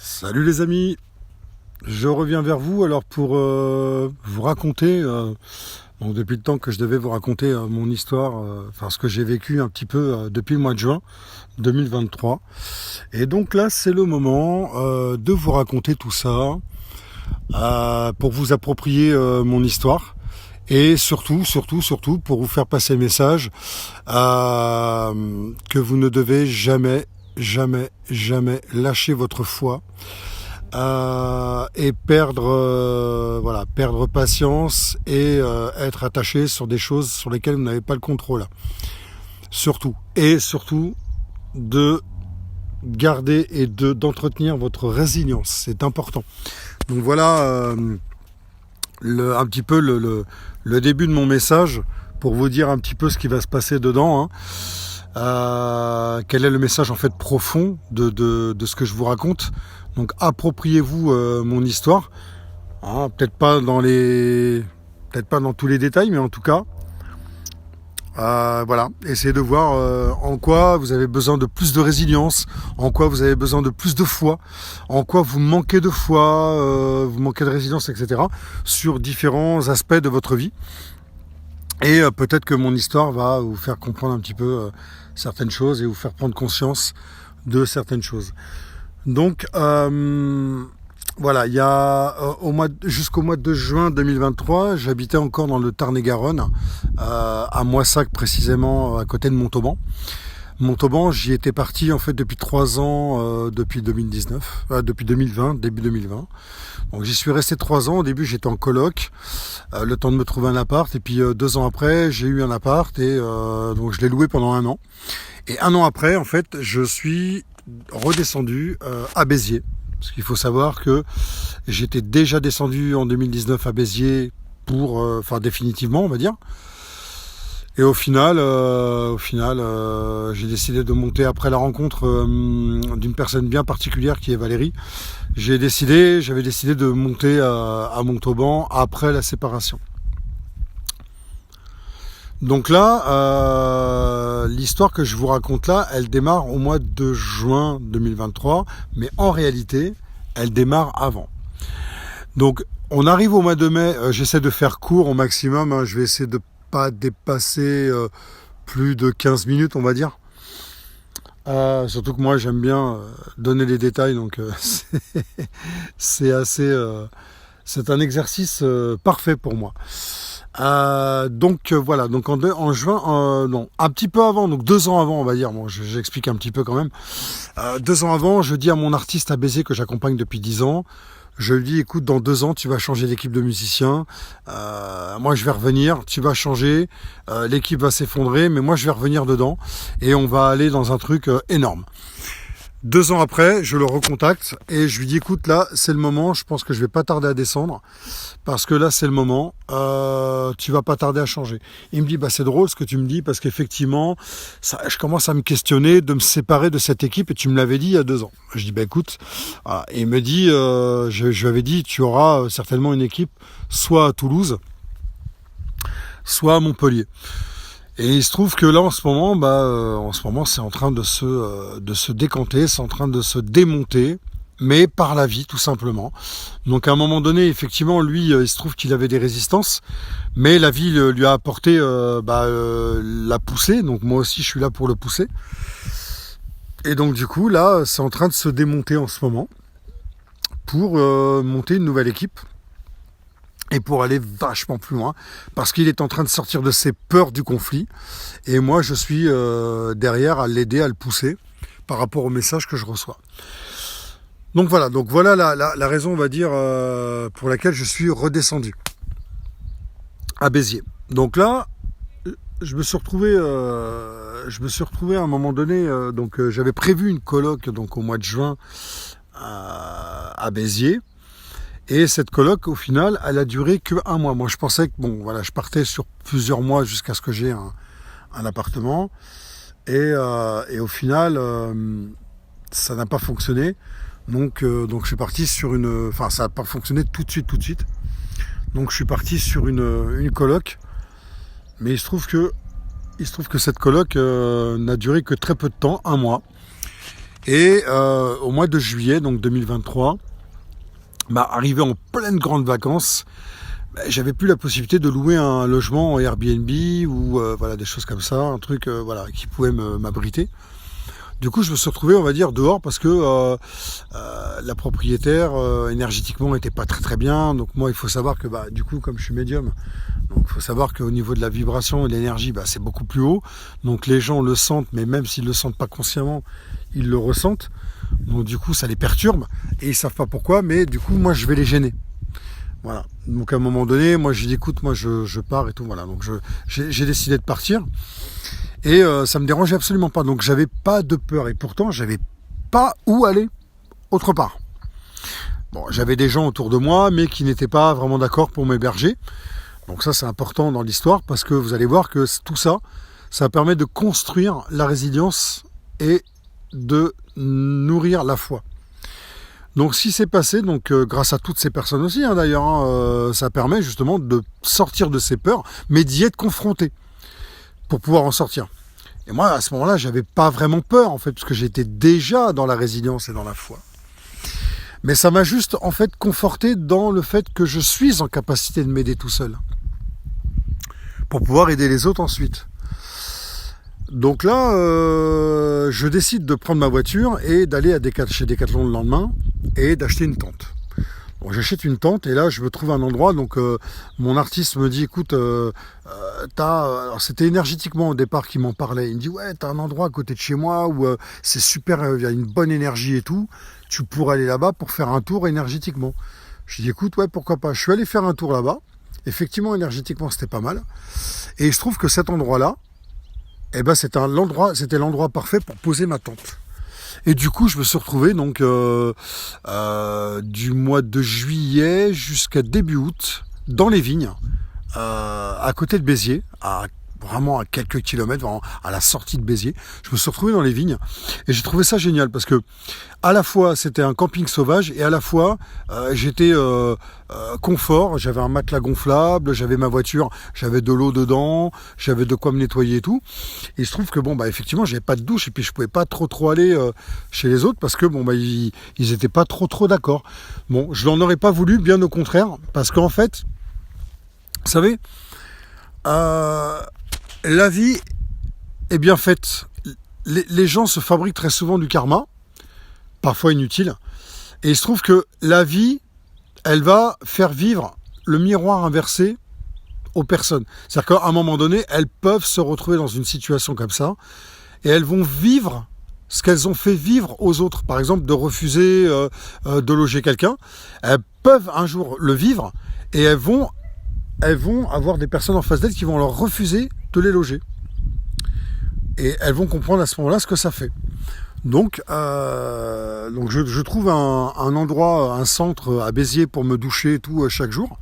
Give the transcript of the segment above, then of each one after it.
Salut les amis, je reviens vers vous alors pour vous raconter, donc depuis le temps que je devais vous raconter mon histoire, enfin ce que j'ai vécu un petit peu depuis le mois de juin 2023. Et donc là c'est le moment de vous raconter tout ça, pour vous approprier mon histoire. Et surtout pour vous faire passer le message que vous ne devez jamais lâcher votre foi et perdre patience et être attaché sur des choses sur lesquelles vous n'avez pas le contrôle. Surtout de garder et d'entretenir votre résilience, c'est important. Donc voilà un petit peu le début de mon message pour vous dire un petit peu ce qui va se passer dedans. Quel est le message en fait profond de ce que je vous raconte. Donc appropriez-vous mon histoire. Peut-être pas dans tous les détails, mais en tout cas, voilà, essayez de voir en quoi vous avez besoin de plus de résilience, en quoi vous avez besoin de plus de foi, en quoi vous manquez de foi, vous manquez de résilience, etc. sur différents aspects de votre vie. Et peut-être que mon histoire va vous faire comprendre un petit peu certaines choses et vous faire prendre conscience de certaines choses. Donc voilà, il y a jusqu'au mois de juin 2023, j'habitais encore dans le Tarn-et-Garonne, à Moissac précisément, à côté de Montauban. Montauban, j'y étais parti en fait depuis 3 ans, depuis 2020, début 2020. Donc j'y suis resté 3 ans. Au début, j'étais en coloc, le temps de me trouver un appart. Et puis 2 ans après, j'ai eu un appart et donc je l'ai loué pendant 1 an. Et 1 an après, en fait, je suis redescendu à Béziers. Parce qu'il faut savoir que j'étais déjà descendu en 2019 à Béziers définitivement, on va dire. Et au final, j'ai décidé de monter après la rencontre d'une personne bien particulière qui est Valérie. J'avais décidé de monter à Montauban après la séparation. Donc là, l'histoire que je vous raconte là, elle démarre au mois de juin 2023, mais en réalité, elle démarre avant. Donc, on arrive au mois de mai, j'essaie de faire court au maximum, je vais essayer de pas dépasser plus de 15 minutes, on va dire. Surtout que moi, j'aime bien donner les détails, donc c'est un exercice parfait pour moi. Voilà, donc en juin, non, un petit peu avant, donc 2 ans avant, on va dire, bon, j'explique un petit peu quand même. 2 ans avant, je dis à mon artiste à Béziers que j'accompagne depuis 10 ans, je lui dis, écoute, dans 2 ans, tu vas changer d'équipe de musiciens, moi je vais revenir, tu vas changer, l'équipe va s'effondrer, mais moi je vais revenir dedans, et on va aller dans un truc énorme. 2 ans après, je le recontacte et je lui dis écoute, là c'est le moment, je pense que je vais pas tarder à descendre parce que là c'est le moment, tu vas pas tarder à changer. Il me dit c'est drôle ce que tu me dis parce qu'effectivement je commence à me questionner de me séparer de cette équipe et tu me l'avais dit il y a 2 ans. Je dis écoute, voilà. Et il me dit, je lui avais dit tu auras certainement une équipe soit à Toulouse, soit à Montpellier. Et il se trouve que là en ce moment, c'est en train de se décanter, c'est en train de se démonter, mais par la vie tout simplement. Donc à un moment donné, effectivement, lui, il se trouve qu'il avait des résistances, mais la vie lui a apporté la poussée. Donc moi aussi, je suis là pour le pousser. Et donc du coup, là, c'est en train de se démonter en ce moment pour monter une nouvelle équipe. Et pour aller vachement plus loin, parce qu'il est en train de sortir de ses peurs du conflit, et moi je suis derrière à l'aider, à le pousser, par rapport au message que je reçois. Donc voilà la raison, on va dire, pour laquelle je suis redescendu à Béziers. Donc là, je me suis retrouvé à un moment donné, j'avais prévu une coloc donc au mois de juin à Béziers. Et cette coloc, au final, elle a duré que 1 mois. Moi, je pensais que, je partais sur plusieurs mois jusqu'à ce que j'ai un appartement. Et au final, ça n'a pas fonctionné. Donc, je suis parti sur ça n'a pas fonctionné tout de suite. Donc, je suis parti sur une coloc. Mais il se trouve que cette coloc n'a duré que très peu de temps, 1 mois. Et au mois de juillet, donc 2023, arrivé en pleine grande vacances, j'avais plus la possibilité de louer un logement en Airbnb ou voilà des choses comme ça, un truc voilà qui pouvait m'abriter. Du coup, je me suis retrouvé, on va dire, dehors parce que la propriétaire énergétiquement était pas très très bien. Donc moi, il faut savoir que du coup, comme je suis médium, donc il faut savoir qu'au niveau de la vibration et de l'énergie, c'est beaucoup plus haut. Donc les gens le sentent, mais même s'ils le sentent pas consciemment, ils le ressentent. Donc du coup, ça les perturbe et ils savent pas pourquoi. Mais du coup, moi, je vais les gêner. Voilà. Donc à un moment donné, moi, j'ai dit, écoute, moi, je pars et tout. Voilà. Donc j'ai décidé de partir. Et ça me dérangeait absolument pas. Donc j'avais pas de peur. Et pourtant, j'avais pas où aller autre part. Bon, j'avais des gens autour de moi, mais qui n'étaient pas vraiment d'accord pour m'héberger. Donc ça, c'est important dans l'histoire parce que vous allez voir que tout ça, ça permet de construire la résilience et de nourrir la foi. Donc ce qui s'est passé, donc grâce à toutes ces personnes aussi, d'ailleurs, ça permet justement de sortir de ces peurs, mais d'y être confronté pour pouvoir en sortir. Et moi, à ce moment-là, j'avais pas vraiment peur, en fait, parce que j'étais déjà dans la résilience et dans la foi. Mais ça m'a juste, en fait, conforté dans le fait que je suis en capacité de m'aider tout seul. Pour pouvoir aider les autres ensuite. Donc là, je décide de prendre ma voiture et d'aller chez Decathlon le lendemain et d'acheter une tente. Bon, j'achète une tente et là je me trouve un endroit, donc mon artiste me dit écoute, alors c'était énergétiquement au départ qu'il m'en parlait, il me dit ouais t'as un endroit à côté de chez moi où c'est super, il y a une bonne énergie et tout, tu pourrais aller là-bas pour faire un tour énergétiquement. Je dis écoute ouais pourquoi pas, je suis allé faire un tour là-bas, effectivement énergétiquement c'était pas mal, et il se trouve que cet endroit-là, c'était l'endroit parfait pour poser ma tente. Et du coup, je me suis retrouvé donc du mois de juillet jusqu'à début août dans les vignes, à côté de Béziers, vraiment à quelques kilomètres, vraiment à la sortie de Béziers. Je me suis retrouvé dans les vignes et j'ai trouvé ça génial parce que à la fois c'était un camping sauvage et à la fois j'étais confort, j'avais un matelas gonflable, j'avais ma voiture, j'avais de l'eau dedans, j'avais de quoi me nettoyer et tout. Et il se trouve que effectivement j'avais pas de douche et puis je pouvais pas trop aller chez les autres parce que ils étaient pas trop d'accord. Bon, je n'en aurais pas voulu, bien au contraire, parce qu'en fait, vous savez, la vie est bien faite. Les gens se fabriquent très souvent du karma, parfois inutile. Et il se trouve que la vie, elle va faire vivre le miroir inversé aux personnes. C'est-à-dire qu'à un moment donné, elles peuvent se retrouver dans une situation comme ça et elles vont vivre ce qu'elles ont fait vivre aux autres. Par exemple, de refuser de loger quelqu'un. Elles peuvent un jour le vivre et elles vont avoir des personnes en face d'elles qui vont leur refuser de les loger. Et elles vont comprendre à ce moment-là ce que ça fait. Donc je trouve un endroit, un centre à Béziers pour me doucher et tout chaque jour.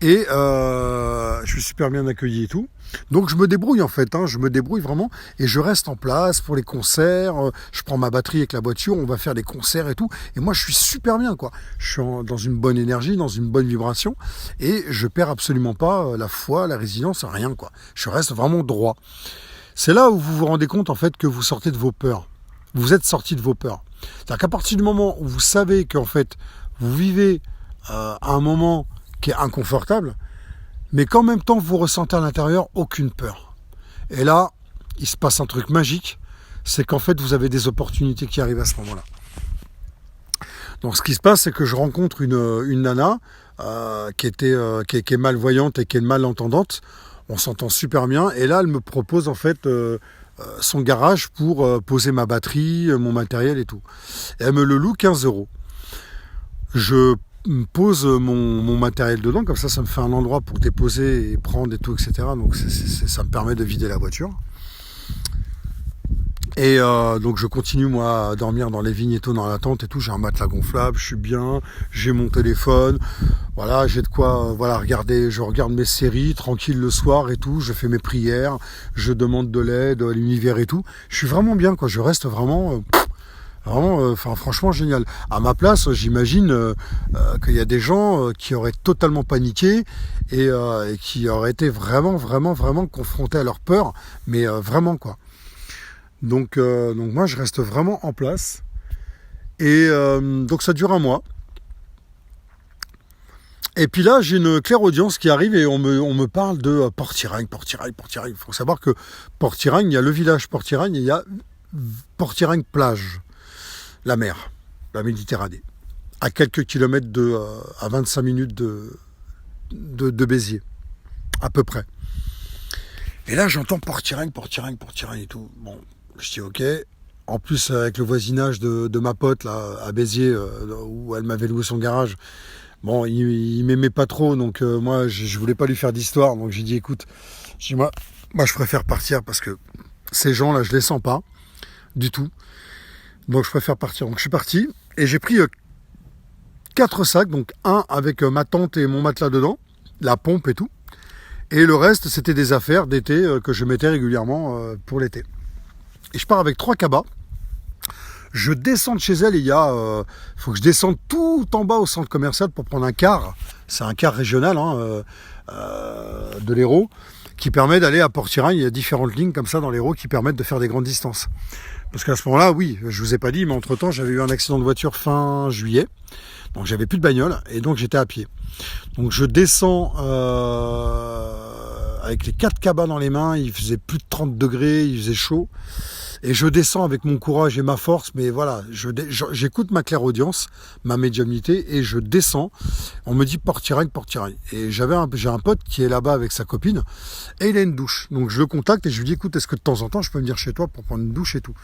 Et je suis super bien accueilli et tout. Donc je me débrouille en fait, je me débrouille vraiment. Et je reste en place pour les concerts. Je prends ma batterie avec la voiture, on va faire des concerts et tout. Et moi je suis super bien quoi. Je suis dans une bonne énergie, dans une bonne vibration. Et je perds absolument pas la foi, la résilience, rien quoi. Je reste vraiment droit. C'est là où vous vous rendez compte en fait que vous sortez de vos peurs. Vous êtes sorti de vos peurs. C'est-à-dire qu'à partir du moment où vous savez qu'en fait vous vivez un moment qui est inconfortable, mais qu'en même temps vous ressentez à l'intérieur aucune peur. Et là, il se passe un truc magique, c'est qu'en fait vous avez des opportunités qui arrivent à ce moment-là. Donc ce qui se passe, c'est que je rencontre une nana qui est malvoyante et qui est malentendante. On s'entend super bien, et là elle me propose en fait son garage pour poser ma batterie, mon matériel et tout. Et elle me le loue 15 €. Je pose mon matériel dedans, comme ça me fait un endroit pour déposer et prendre et tout, etc. Donc ça me permet de vider la voiture. Et donc je continue moi à dormir dans les vignes et tout, dans la tente et tout. J'ai un matelas gonflable, je suis bien, j'ai mon téléphone, voilà, j'ai de quoi regarder. Je regarde mes séries tranquille le soir et tout. Je fais mes prières, je demande de l'aide à l'univers et tout. Je suis vraiment bien quoi. Je reste vraiment franchement génial. À ma place, j'imagine qu'il y a des gens qui auraient totalement paniqué et qui auraient été vraiment confrontés à leur peur, mais vraiment quoi. Donc moi je reste vraiment en place Et donc ça dure un mois. Et puis là, j'ai une clairaudience qui arrive et on me parle de Port-Iragne. Il faut savoir que Port-Iragne, il y a le village Port-Iragne et il y a Port-Iragne plage, la mer, la Méditerranée, à quelques kilomètres à 25 minutes de Béziers, à peu près. Et là, j'entends Port-Iragne et tout. Bon, je dis ok. En plus, avec le voisinage de ma pote là, à Béziers, où elle m'avait loué son garage, bon, il m'aimait pas trop, donc moi, je voulais pas lui faire d'histoire. Donc j'ai dit, écoute, moi, je préfère partir parce que ces gens-là, je les sens pas du tout. Donc je préfère partir. Donc je suis parti et j'ai pris 4 sacs, donc un avec ma tente et mon matelas dedans, la pompe et tout. Et le reste, c'était des affaires d'été que je mettais régulièrement pour l'été. Et je pars avec 3 cabas. Je descends de chez elle et il faut que je descende tout en bas au centre commercial pour prendre un car. C'est un car régional de l'Hérault qui permet d'aller à Port-Iragne. Il y a différentes lignes comme ça dans l'Hérault qui permettent de faire des grandes distances. Parce qu'à ce moment-là, oui, je vous ai pas dit, mais entre-temps, j'avais eu un accident de voiture fin juillet. Donc j'avais plus de bagnole et donc j'étais à pied. Donc je descends avec les 4 cabas dans les mains, il faisait plus de 30 degrés, il faisait chaud. Et je descends avec mon courage et ma force, mais voilà, j'écoute ma clairaudience, ma médiumnité, et je descends. On me dit Port-Iragne. Et j'ai un pote qui est là-bas avec sa copine, et il a une douche. Donc je le contacte et je lui dis, écoute, est-ce que de temps en temps, je peux venir chez toi pour prendre une douche et tout.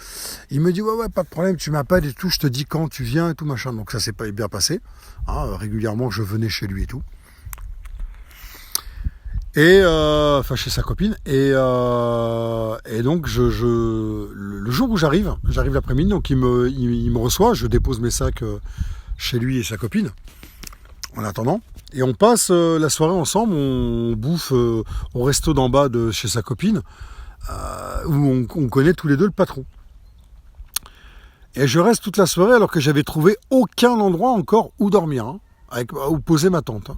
Il me dit, ouais, pas de problème, tu m'appelles et tout, je te dis quand tu viens et tout, machin. Donc ça s'est pas bien passé. Régulièrement, je venais chez lui et tout. Et enfin chez sa copine et donc le jour où j'arrive l'après-midi, donc il me reçoit, je dépose mes sacs chez lui et sa copine en attendant et on passe la soirée ensemble, on bouffe au resto d'en bas de chez sa copine où on connaît tous les deux le patron. Et je reste toute la soirée alors que j'avais trouvé aucun endroit encore où dormir, où poser ma tente.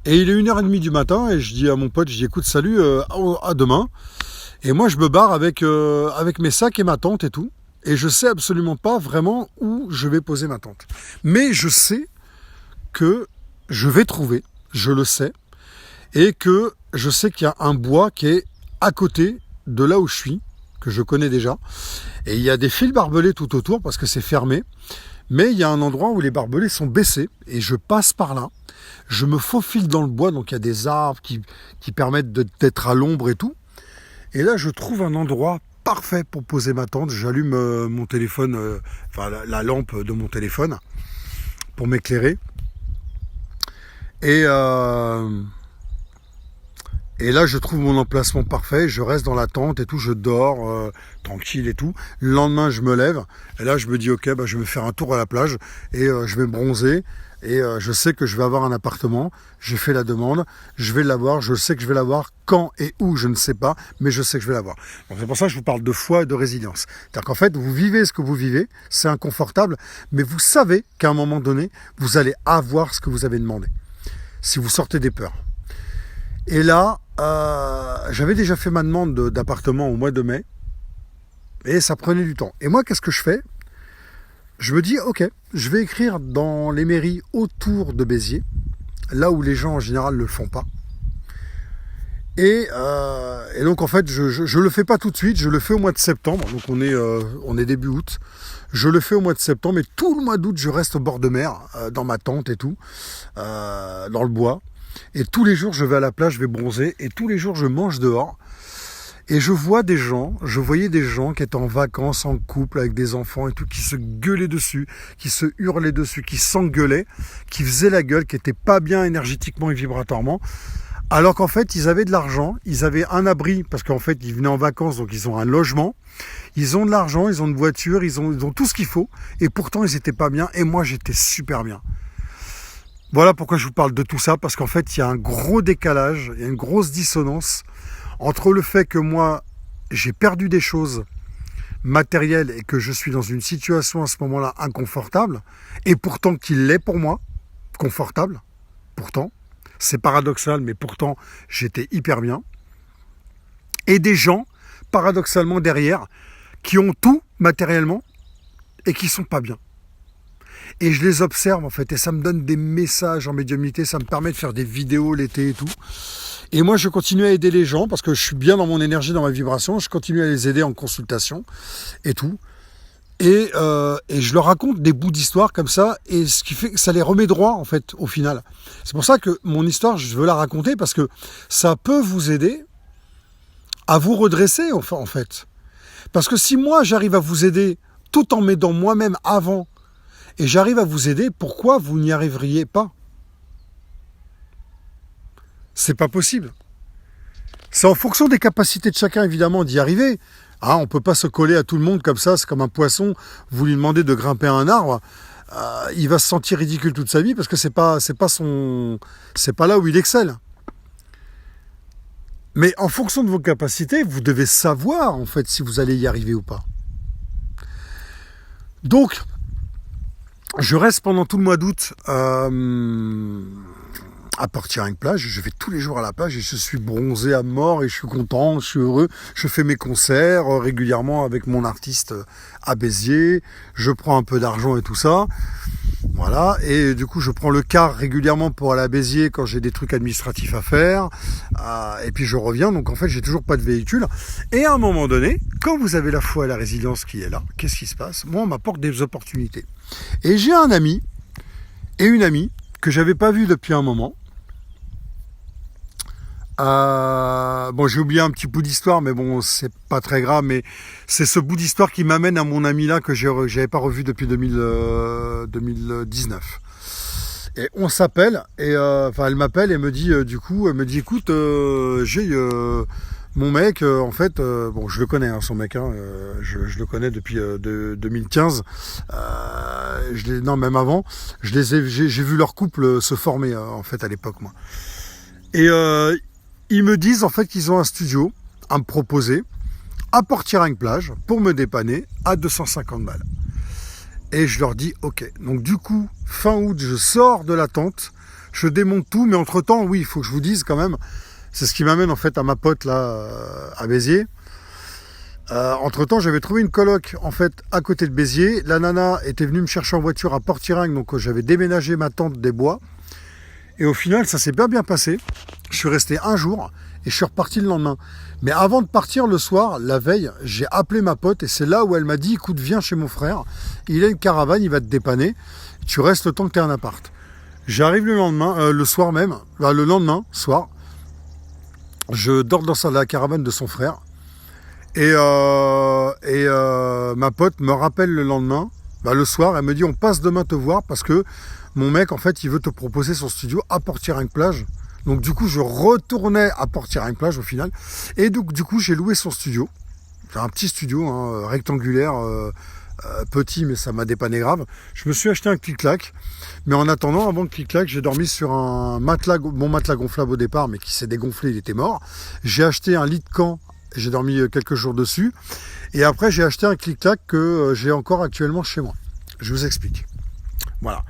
Et il est 1h30 du matin et je dis à mon pote, je dis écoute salut, à demain. Et moi je me barre avec mes sacs et ma tente et tout. Et je sais absolument pas vraiment où je vais poser ma tente. Mais je sais que je vais trouver, je le sais. Et que je sais qu'il y a un bois qui est à côté de là où je suis, que je connais déjà. Et il y a des fils barbelés tout autour parce que c'est fermé. Mais il y a un endroit où les barbelés sont baissés et je passe par là. Je me faufile dans le bois, donc il y a des arbres qui permettent d'être à l'ombre et tout. Et là, je trouve un endroit parfait pour poser ma tente. J'allume mon téléphone, la lampe de mon téléphone pour m'éclairer. Et là, je trouve mon emplacement parfait. Je reste dans la tente et tout. Je dors tranquille et tout. Le lendemain, je me lève. Et là, je me dis, ok, je vais faire un tour à la plage et je vais me bronzer. Et je sais que je vais avoir un appartement, j'ai fait la demande, je vais l'avoir, je sais que je vais l'avoir, quand et où, je ne sais pas, mais je sais que je vais l'avoir. Donc c'est pour ça que je vous parle de foi et de résilience. C'est-à-dire qu'en fait, vous vivez ce que vous vivez, c'est inconfortable, mais vous savez qu'à un moment donné, vous allez avoir ce que vous avez demandé, si vous sortez des peurs. Et là, j'avais déjà fait ma demande d'appartement au mois de mai, et ça prenait du temps. Et moi, qu'est-ce que je fais ? Je me dis, ok, je vais écrire dans les mairies autour de Béziers, là où les gens en général ne le font pas. Et donc en fait, je le fais pas tout de suite, je le fais au mois de septembre, donc on est début août. Je le fais au mois de septembre et tout le mois d'août, je reste au bord de mer, dans ma tente et tout, dans le bois. Et tous les jours, je vais à la plage, je vais bronzer, et tous les jours, je mange dehors. Et je voyais des gens qui étaient en vacances, en couple, avec des enfants et tout, qui se gueulaient dessus, qui se hurlaient dessus, qui s'engueulaient, qui faisaient la gueule, qui étaient pas bien énergétiquement et vibratoirement. Alors qu'en fait, ils avaient de l'argent, ils avaient un abri, parce qu'en fait, ils venaient en vacances, donc ils ont un logement, ils ont de l'argent, ils ont une voiture, ils ont tout ce qu'il faut, et pourtant, ils étaient pas bien, et moi, j'étais super bien. Voilà pourquoi je vous parle de tout ça, parce qu'en fait, il y a un gros décalage, il y a une grosse dissonance entre le fait que moi, j'ai perdu des choses matérielles et que je suis dans une situation à ce moment-là inconfortable, et pourtant qu'il l'est pour moi, confortable, pourtant, c'est paradoxal, mais pourtant, j'étais hyper bien, et des gens, paradoxalement derrière, qui ont tout matériellement et qui sont pas bien. Et je les observe en fait, et ça me donne des messages en médiumnité, ça me permet de faire des vidéos l'été et tout. Et moi, je continue à aider les gens parce que je suis bien dans mon énergie, dans ma vibration. Je continue à les aider en consultation et tout. Et je leur raconte des bouts d'histoire comme ça, et ce qui fait que ça les remet droit en fait au final. C'est pour ça que mon histoire, je veux la raconter parce que ça peut vous aider à vous redresser en fait. Parce que si moi j'arrive à vous aider tout en m'aidant moi-même avant, et j'arrive à vous aider, pourquoi vous n'y arriveriez pas? C'est pas possible. C'est en fonction des capacités de chacun évidemment d'y arriver. Ah, on ne peut pas se coller à tout le monde comme ça, c'est comme un poisson, vous lui demandez de grimper à un arbre, il va se sentir ridicule toute sa vie parce que c'est pas là où il excelle. Mais en fonction de vos capacités, vous devez savoir en fait si vous allez y arriver ou pas. Donc, je reste pendant tout le mois d'août à Port-Tiraing-Plage, je vais tous les jours à la plage et je suis bronzé à mort et je suis content, je suis heureux. Je fais mes concerts régulièrement avec mon artiste à Béziers, je prends un peu d'argent et tout ça. Voilà, et du coup je prends le car régulièrement pour aller à Béziers quand j'ai des trucs administratifs à faire, et puis je reviens, donc en fait j'ai toujours pas de véhicule. Et à un moment donné, quand vous avez la foi et la résilience qui est là, qu'est-ce qui se passe? Moi on m'apporte des opportunités. Et j'ai un ami et une amie que j'avais pas vu depuis un moment. Bon, j'ai oublié un petit bout d'histoire, mais bon, c'est pas très grave, mais c'est ce bout d'histoire qui m'amène à mon ami là que j'avais pas revu depuis 2019. Et on s'appelle, et elle m'appelle et me dit, écoute, j'ai mon mec, en fait, bon, je le connais, hein, son mec, hein, je le connais depuis 2015, non, même avant, j'ai vu leur couple se former, en fait, à l'époque, moi. Et ils me disent en fait qu'ils ont un studio à me proposer à Port-Tiraing-Plage pour me dépanner à 250 balles. Et je leur dis ok. Donc du coup, fin août, je sors de la tente, je démonte tout, mais entre-temps, oui, il faut que je vous dise quand même, c'est ce qui m'amène en fait à ma pote là, à Béziers. Entre-temps, j'avais trouvé une coloc en fait à côté de Béziers. La nana était venue me chercher en voiture à Port-Tiraing, donc j'avais déménagé ma tente des bois. Et au final, ça s'est bien passé. Je suis resté un jour et je suis reparti le lendemain. Mais avant de partir le soir, la veille, j'ai appelé ma pote et c'est là où elle m'a dit, écoute, viens chez mon frère, il a une caravane, il va te dépanner, tu restes le temps que tu aies un appart. J'arrive le lendemain, le soir même, le lendemain, soir, je dors dans la caravane de son frère et ma pote me rappelle le lendemain, le soir, elle me dit, on passe demain te voir parce que mon mec, en fait, il veut te proposer son studio à Port-Tiraing-Plage. Donc, du coup, je retournais à Port-Tiraing-Plage au final. Et donc, du coup, j'ai loué son studio. C'est un petit studio, hein, rectangulaire, petit, mais ça m'a dépanné grave. Je me suis acheté un clic-clac. Mais en attendant, avant le clic-clac, j'ai dormi sur un matelas, mon matelas gonflable au départ, mais qui s'est dégonflé, il était mort. J'ai acheté un lit de camp. J'ai dormi quelques jours dessus. Et après, j'ai acheté un clic-clac que j'ai encore actuellement chez moi. Je vous explique. Voilà.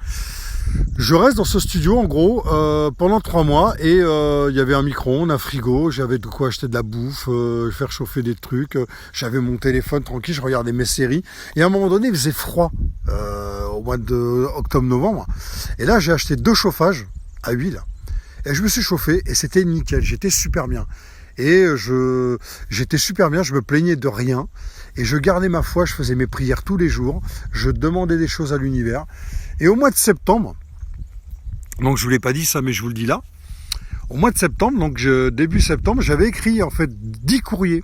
Je reste dans ce studio en gros pendant 3 mois et il y avait un micro-ondes, un frigo, j'avais de quoi acheter de la bouffe, faire chauffer des trucs, j'avais mon téléphone tranquille, je regardais mes séries et à un moment donné il faisait froid au mois de octobre-novembre et là j'ai acheté 2 chauffages à huile et je me suis chauffé et c'était nickel, j'étais super bien et j'étais super bien, je me plaignais de rien et je gardais ma foi, je faisais mes prières tous les jours, je demandais des choses à l'univers. Et au mois de septembre, donc je ne vous l'ai pas dit ça, mais je vous le dis là, au mois de septembre, donc début septembre, j'avais écrit en fait 10 courriers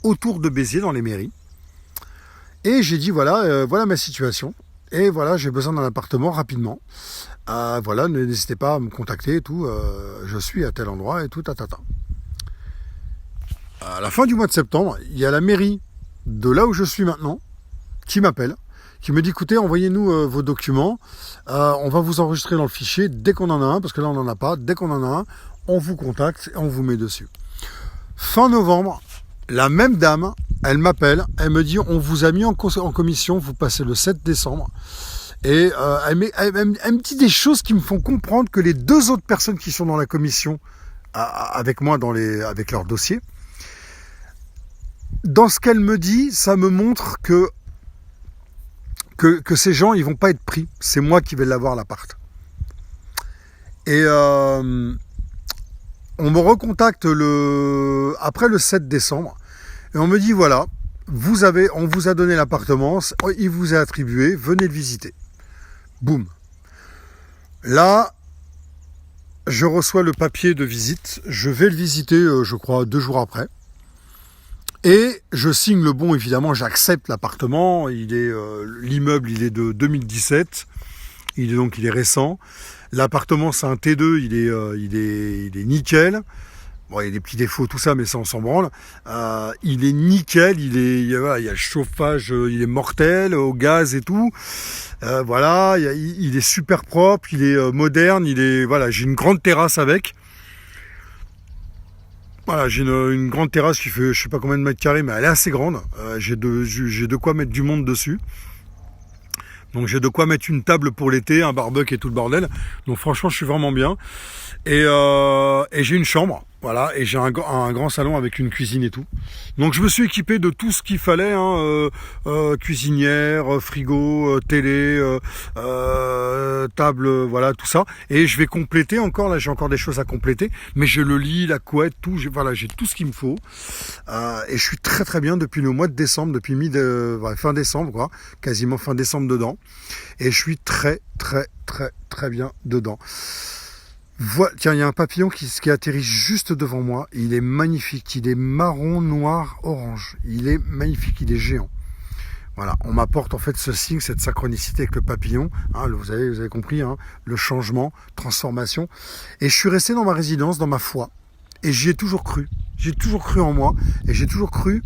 autour de Béziers dans les mairies. Et j'ai dit voilà ma situation. Et voilà, j'ai besoin d'un appartement rapidement. Voilà, n'hésitez pas à me contacter et tout. Je suis à tel endroit et tout, tatata. À la fin du mois de septembre, il y a la mairie de là où je suis maintenant qui m'appelle. Qui me dit écoutez, envoyez-nous vos documents, on va vous enregistrer dans le fichier dès qu'on en a un, parce que là on n'en a pas, dès qu'on en a un, on vous contacte et on vous met dessus. Fin novembre, la même dame, elle m'appelle, elle me dit on vous a mis en commission, vous passez le 7 décembre, et elle me dit des choses qui me font comprendre que les 2 autres personnes qui sont dans la commission, avec moi avec leur dossier, dans ce qu'elle me dit, ça me montre que que ces gens, ils vont pas être pris. C'est moi qui vais l'avoir, l'appart. Et on me recontacte après le 7 décembre et on me dit voilà, on vous a donné l'appartement, il vous est attribué, venez le visiter. Boum. Là, je reçois le papier de visite, je vais le visiter, je crois, 2 jours après. Et je signe le bon, évidemment, j'accepte l'appartement. L'immeuble, il est de 2017, il est récent. L'appartement, c'est un T2, il est nickel. Bon, il y a des petits défauts, tout ça, mais ça, on s'en branle. Il est nickel, il y a le chauffage, il est mortel, au gaz et tout. Voilà, il est super propre, il est moderne, j'ai une grande terrasse avec. Voilà, j'ai une grande terrasse qui fait, je sais pas combien de mètres carrés, mais elle est assez grande. J'ai de quoi mettre du monde dessus. Donc j'ai de quoi mettre une table pour l'été, un barbecue et tout le bordel. Donc franchement, je suis vraiment bien. Et j'ai une chambre, voilà, et j'ai un grand salon avec une cuisine et tout. Donc je me suis équipé de tout ce qu'il fallait, cuisinière, frigo, télé, table, voilà, tout ça. Et je vais compléter encore, là j'ai encore des choses à compléter, mais j'ai le lit, la couette, tout, j'ai tout ce qu'il me faut. Et je suis très très bien depuis le mois de décembre, depuis fin décembre, quoi, quasiment fin décembre dedans. Et je suis très très très très bien dedans. Tiens, il y a un papillon qui atterrit juste devant moi. Il est magnifique. Il est marron, noir, orange. Il est magnifique. Il est géant. Voilà. On m'apporte en fait ce signe, cette synchronicité avec le papillon. Vous avez compris, le changement, transformation. Et je suis resté dans ma résidence, dans ma foi. Et j'y ai toujours cru. J'ai toujours cru en moi. Et j'ai toujours cru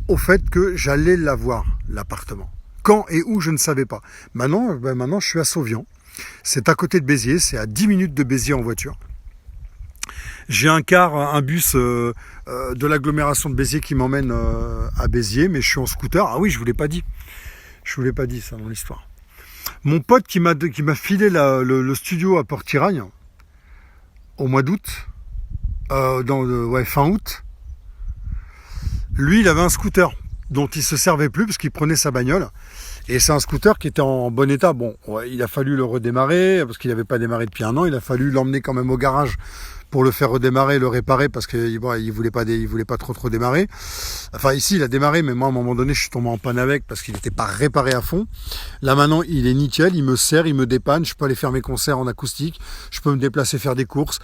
au fait que j'allais l'avoir, l'appartement. Quand et où, je ne savais pas. Maintenant, je suis à Sauvian. C'est à côté de Béziers, c'est à 10 minutes de Béziers en voiture. J'ai un bus de l'agglomération de Béziers qui m'emmène à Béziers, mais je suis en scooter. Ah oui, je vous l'ai pas dit. Je vous l'ai pas dit ça dans l'histoire. Mon pote qui m'a filé le studio à Port-Tiragne au mois d'août, fin août, lui, il avait un scooter dont il se servait plus parce qu'il prenait sa bagnole. Et c'est un scooter qui était en bon état. Bon, il a fallu le redémarrer parce qu'il n'avait pas démarré depuis 1 an. Il a fallu l'emmener quand même au garage pour le faire redémarrer, le réparer parce qu'il voulait pas trop démarrer. Enfin ici il a démarré, mais moi à un moment donné je suis tombé en panne avec parce qu'il n'était pas réparé à fond. Là maintenant il est nickel, il me sert, il me dépanne. Je peux aller faire mes concerts en acoustique, je peux me déplacer faire des courses,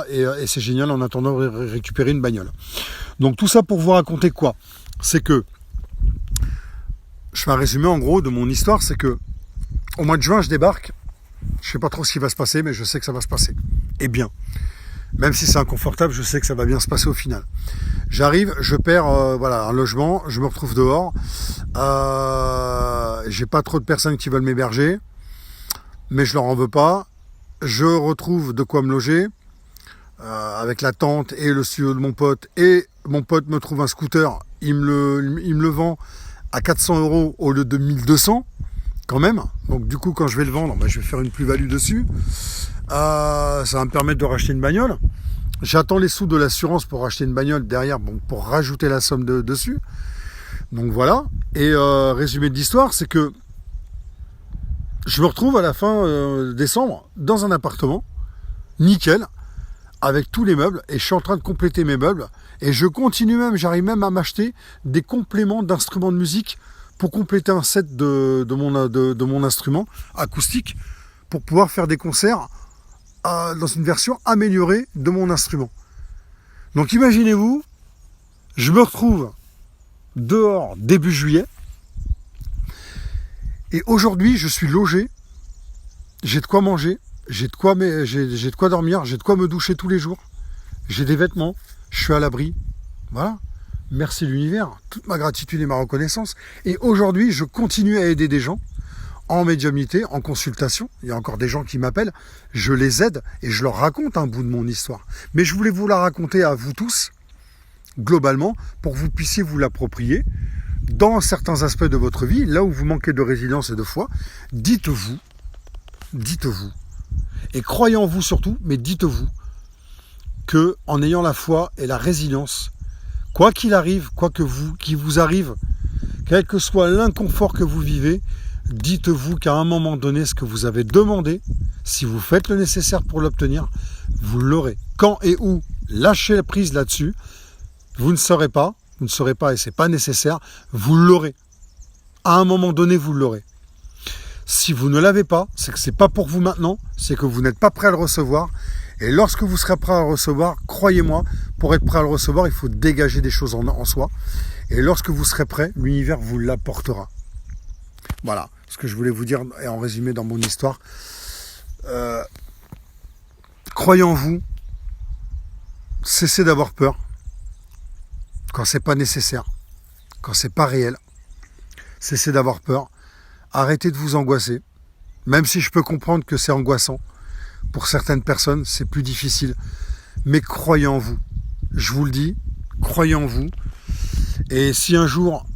et c'est génial en attendant de récupérer une bagnole. Donc tout ça pour vous raconter quoi ? C'est que je fais un résumé en gros de mon histoire, c'est que au mois de juin je débarque, je sais pas trop ce qui va se passer, mais je sais que ça va se passer. Et bien. Même si c'est inconfortable, je sais que ça va bien se passer au final. J'arrive, je perds un logement, je me retrouve dehors. J'ai pas trop de personnes qui veulent m'héberger, mais je leur en veux pas. Je retrouve de quoi me loger avec la tente et le studio de mon pote. Et mon pote me trouve un scooter, il me le vend à 400 € au lieu de 1200 quand même. Donc du coup, quand je vais le vendre, je vais faire une plus-value dessus. Ça va me permettre de racheter une bagnole. J'attends les sous de l'assurance pour racheter une bagnole derrière, pour rajouter la somme dessus. Donc voilà. Et résumé de l'histoire, c'est que je me retrouve à la fin décembre dans un appartement nickel avec tous les meubles et je suis en train de compléter mes meubles et j'arrive même à m'acheter des compléments d'instruments de musique pour compléter un set de mon instrument acoustique pour pouvoir faire des concerts dans une version améliorée de mon instrument. Donc imaginez-vous, je me retrouve dehors début juillet et aujourd'hui je suis logé, j'ai de quoi manger, j'ai de quoi dormir, j'ai de quoi me doucher tous les jours, j'ai des vêtements, je suis à l'abri, voilà. Merci l'univers, toute ma gratitude et ma reconnaissance. Et aujourd'hui je continue à aider des gens en médiumnité, en consultation. Il y a encore des gens qui m'appellent, je les aide et je leur raconte un bout de mon histoire. Mais je voulais vous la raconter à vous tous, globalement, pour que vous puissiez vous l'approprier dans certains aspects de votre vie, là où vous manquez de résilience et de foi. Dites-vous, et croyez en vous surtout, mais dites-vous que en ayant la foi et la résilience, quoi qu'il arrive, qu'il vous arrive, quel que soit l'inconfort que vous vivez, dites-vous qu'à un moment donné, ce que vous avez demandé, si vous faites le nécessaire pour l'obtenir, vous l'aurez. Quand et où lâchez la prise là-dessus, vous ne saurez pas et c'est pas nécessaire, vous l'aurez. À un moment donné, vous l'aurez. Si vous ne l'avez pas, c'est que c'est pas pour vous maintenant, c'est que vous n'êtes pas prêt à le recevoir. Et lorsque vous serez prêt à le recevoir, croyez-moi, pour être prêt à le recevoir, il faut dégager des choses en soi. Et lorsque vous serez prêt, l'univers vous l'apportera. Voilà ce que je voulais vous dire et en résumé dans mon histoire. Croyez en vous, cessez d'avoir peur quand c'est pas nécessaire, quand c'est pas réel. Cessez d'avoir peur, arrêtez de vous angoisser, même si je peux comprendre que c'est angoissant. Pour certaines personnes, c'est plus difficile, mais croyez en vous. Je vous le dis, croyez en vous. Et si un jour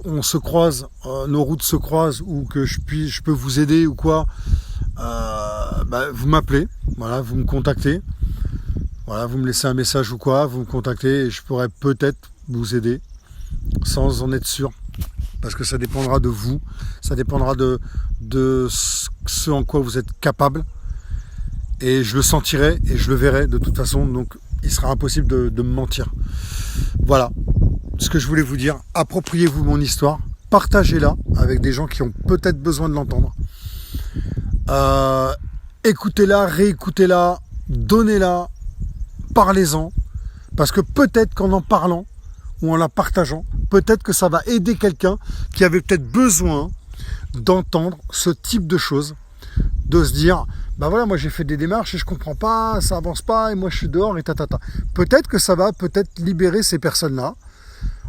on se croise, nos routes se croisent, ou que je peux vous aider ou quoi, vous m'appelez, voilà, vous me contactez, voilà, vous me laissez un message ou quoi, vous me contactez et je pourrais peut-être vous aider sans en être sûr, parce que ça dépendra de vous, ça dépendra de ce en quoi vous êtes capable, et je le sentirai et je le verrai de toute façon, donc il sera impossible de me mentir. Voilà ce que je voulais vous dire. Appropriez-vous mon histoire, partagez-la avec des gens qui ont peut-être besoin de l'entendre. Écoutez-la, réécoutez-la, donnez-la, parlez-en, parce que peut-être qu'en en parlant ou en la partageant, peut-être que ça va aider quelqu'un qui avait peut-être besoin d'entendre ce type de choses, de se dire, voilà, moi j'ai fait des démarches et je comprends pas, ça avance pas, et moi je suis dehors et tatata. Peut-être que ça va peut-être libérer ces personnes-là,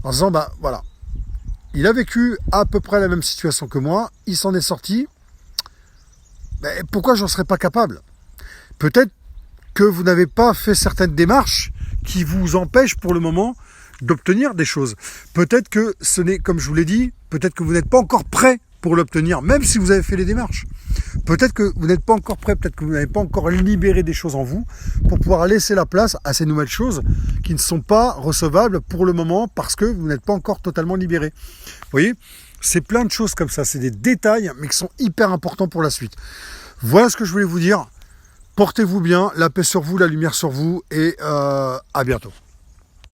en disant, voilà, il a vécu à peu près la même situation que moi, il s'en est sorti, pourquoi j'en serais pas capable? Peut-être que vous n'avez pas fait certaines démarches qui vous empêchent pour le moment d'obtenir des choses. Peut-être que ce n'est, comme je vous l'ai dit, peut-être que vous n'êtes pas encore prêt pour l'obtenir, même si vous avez fait les démarches. Peut-être que vous n'êtes pas encore prêt, peut-être que vous n'avez pas encore libéré des choses en vous pour pouvoir laisser la place à ces nouvelles choses qui ne sont pas recevables pour le moment parce que vous n'êtes pas encore totalement libéré. Vous voyez, c'est plein de choses comme ça, c'est des détails mais qui sont hyper importants pour la suite. Voilà ce que je voulais vous dire. Portez-vous bien, la paix sur vous, la lumière sur vous et à bientôt.